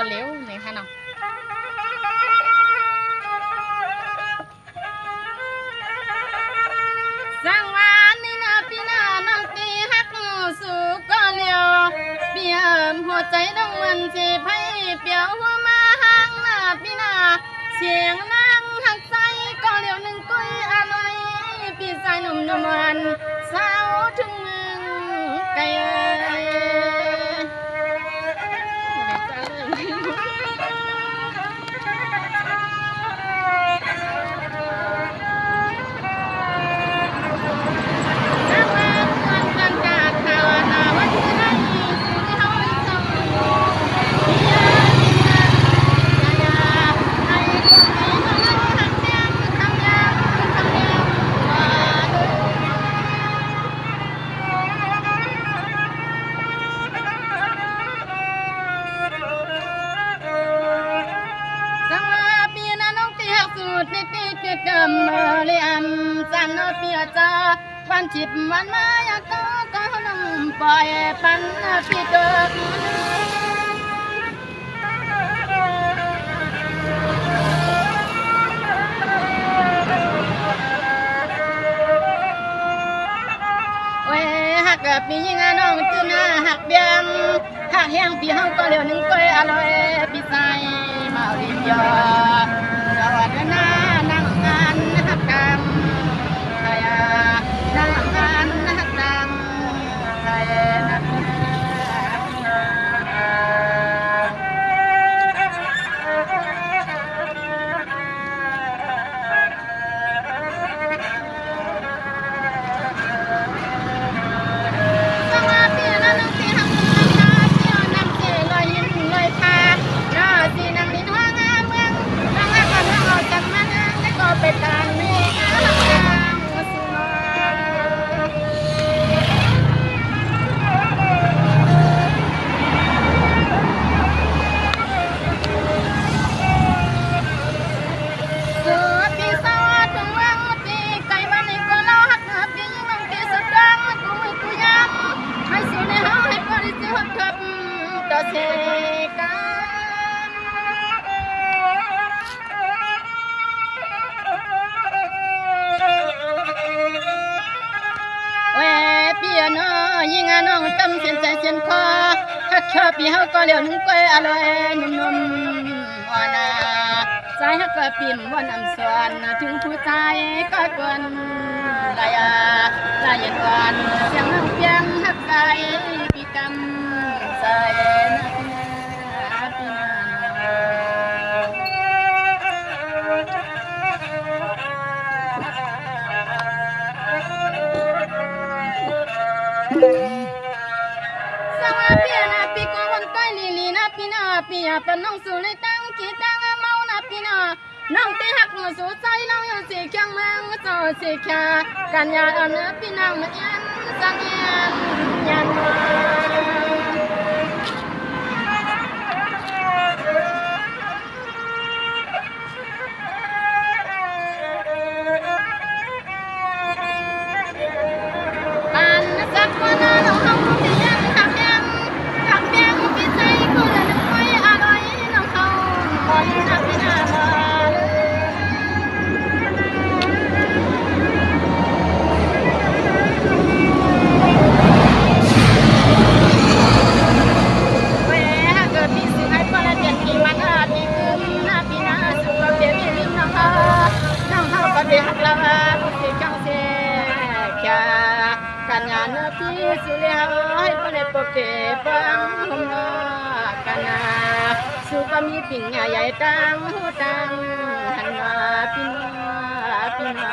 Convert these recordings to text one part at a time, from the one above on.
เร็วนี่ค่ะเนาะสังวานนี่นะพี่น้าน้องตีฮักสู่ก็เร็วเปี่ยมหัวใจน้องมันสิไผเปียวหัวมาห่างหน้าพี่น้าเสียงนางหักใจก็เร็วหนึ่งก้อยอร่อยพี่ชายหนุ่มนวลสาวถึงเมืองไกลวันจิบวันมายาก็นำปล่อยปันพี่เกิดโอ้ยหักพี่ยิงน้องจื้อหน้าหักเบียมหักแห้งพี่เฮาก็เหลียวหนึ่งก้อยอร่อยพี่ใส่มาริยอสวัสดีนะนั่งงานหักกรรมนั่งงานนักดังไทยนักสวัสดีนะน้องที่หักน้ำตาเที่ยวนำเที่ยวลอยยิ้มลอยพาน้าที่นั่งลิ้นห้างเมืองนั่งหักกันนั่งออกจากมันได้ก็ไปตามนี้เสกันเว้พี่น้องยิงน้องตำเส้นใจเส้นคอฮักชอบพี่เฮาก็เหลียวหนึ่งก้อยอร่อยนุ่มๆอ่อนนาใจฮักก็ปิ่มบ่น้ำสวนถึงผู้ใจก็กวนลายก่อนเสียงน้องเพียงฮักใจพี่กำใจสวัสดีนะพี่ก็วันใกล้ลีนะพี่นาพี่เป็นน้องสู่ในตั้งกี่ตั้งเมานะพี่นาน้องตีหักมาสู่ใจน้องอยู่สีเคียงเมืองโซสีแค่กันยาเอาเนื้อพี่นางมาเย็นสังเย็นยันกันยาเนื้อพี่สุเลียวให้พระปกเก็บฟังหงกันนาสุปมีปิ่งใหญ่ตังหูตังหันมาพี่นา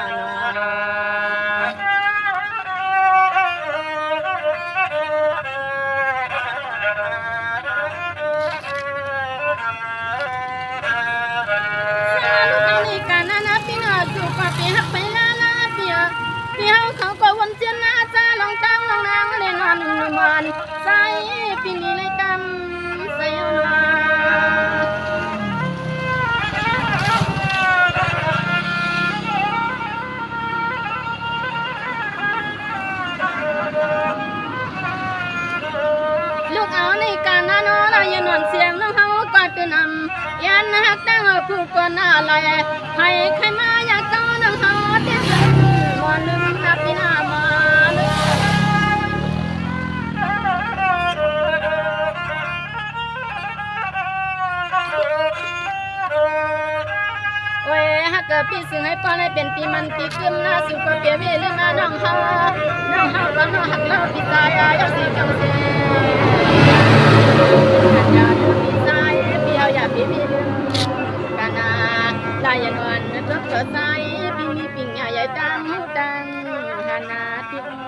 พี่เฮาเขาก็วนเจียนหน้าจ้าลองตั้งลองนางเล่นนอนมันใส่ปีนี้เลยกำใส่เอามา นหักดังพูดก่อนอะไรให้ใครมาอยากเจ้านังหาเตี้ยมอนลืมนับที่หน้ามาเว้ฮักเกิดปีซึ่งให้ป้อนให้เป็นปีมันปีกึมหน้าสุกเปียเวลืมน้องเฮาน้องเฮาร้องหักเล่าปีตายอยากสีกังเสียอย่าดูปีตายเปียวอย่าปีมีลืมกันนาลายนวลรถเกิดใจปีมีปิ่งใหญ่ดังหูดังฮานาติติ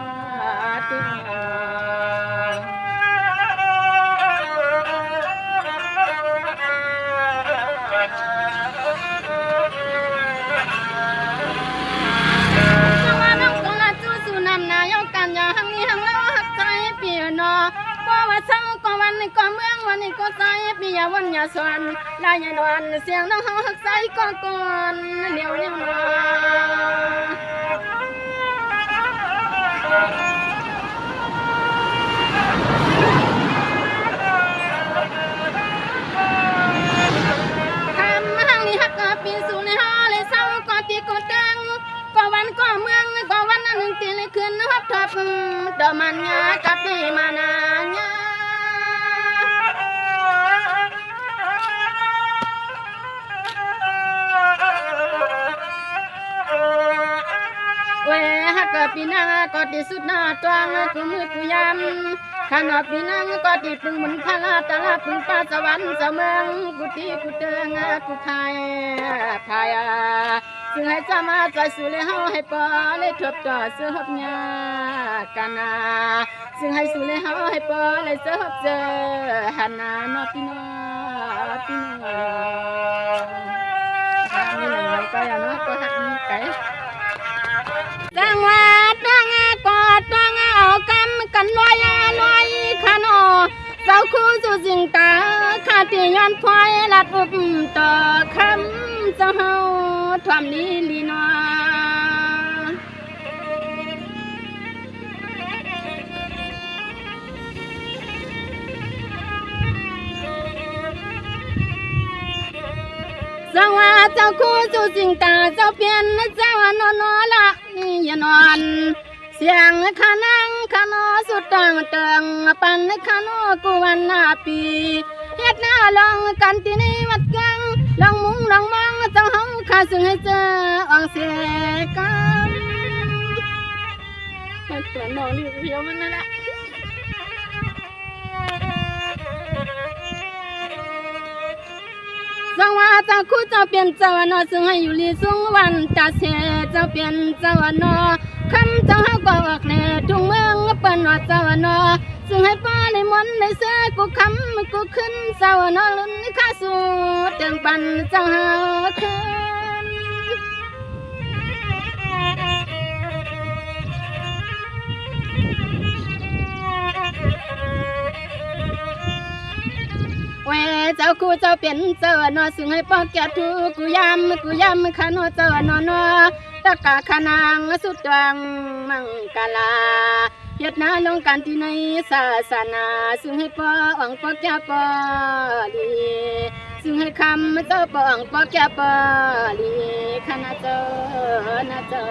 ก็เมืองวันนี้ก็ใจปียวันยาสวนลายนวลเสียงน้องเขาหักใจก็ก่อนเดี๋ยวเดี๋ยวรอคำหังนี่หักปีสูในฮาเลยเศร้าก็ตีก็ตังก็วันก็เมืองก็วันนั้นหนึ่งตีเลยคืนหับทับดอมันงากับปีมานางาเวฮักปีนางก็ดีสุดหน้าตวงกูมือกูยำขนมปีนางก็ดีปึงมุนพลาตลาปึงป้าสวรรค์สมองกูตีกูเตืองกูพายซึ่งให้จะมาใจสู่เลยเฮาให้ปอเลยทบต่อเสื้อหอบยากันนาซึ่งให้สู่เลยเฮาให้ปอเลยเสื้อหอบเจอหันนานอพี่น้องพี่น้องมีหนึ่งไว้ก็อย่างน้อยก็หักมีไก่จังหวัดดังกอดดังเอากำกันลอยลอยขนอเจ้าคู่สู่สิงตาขาตีย้อนพลอยลัดอุบต่อคำเจ้าเฮาทวมลีลีนอจังหวัดเจ้าคู่สู่สิงตาเจ้าเปลี่ยนเจ้านอนละอย่านอนเสียงขานังขานอสุดตังเติงปันขานอกูวันหน้าปีเฮ็ดหน้าลองกันที่นี่วัดกังลองมุงลองมังเจ้าเฮาข้าซึ่งให้เจออองเสกันมันเปลี่ยนนอนอยู่เพียวมันนั่นแหละจังว่าเจ้าคู่เจ้าเปลี่ยนเจ้านอซึ่งให้อยู่ลีสูงวันจ่าเสเจ้าเปลี่ยนเจ้านอคำเจ้าเฮาก็ออกแน่ทุ่งเมืองเปิ้นว่าเจ้านอซึ่งให้ป้าในมนในเสือกูคำกูขึ้นเจ้านอลุ้นข้าสู่เติมปันเจ้าเฮาขึ้นเวเจ้าคู่เจ้าเปลี่ยนเจ้านอซึ่งให้ป้าแก่ทูกูยำขานอเจ้านอนอตะกะขนางสุดดังมังกาลาเฮ็ดนาลงกันที่ในศาสนาซึ่งให้ป้าอ่องป้าแก่ป้าลีซึ่งให้คำเจ้าป้าอ่องป้าแก่ป้าลีคณะเจ้านะเจ้า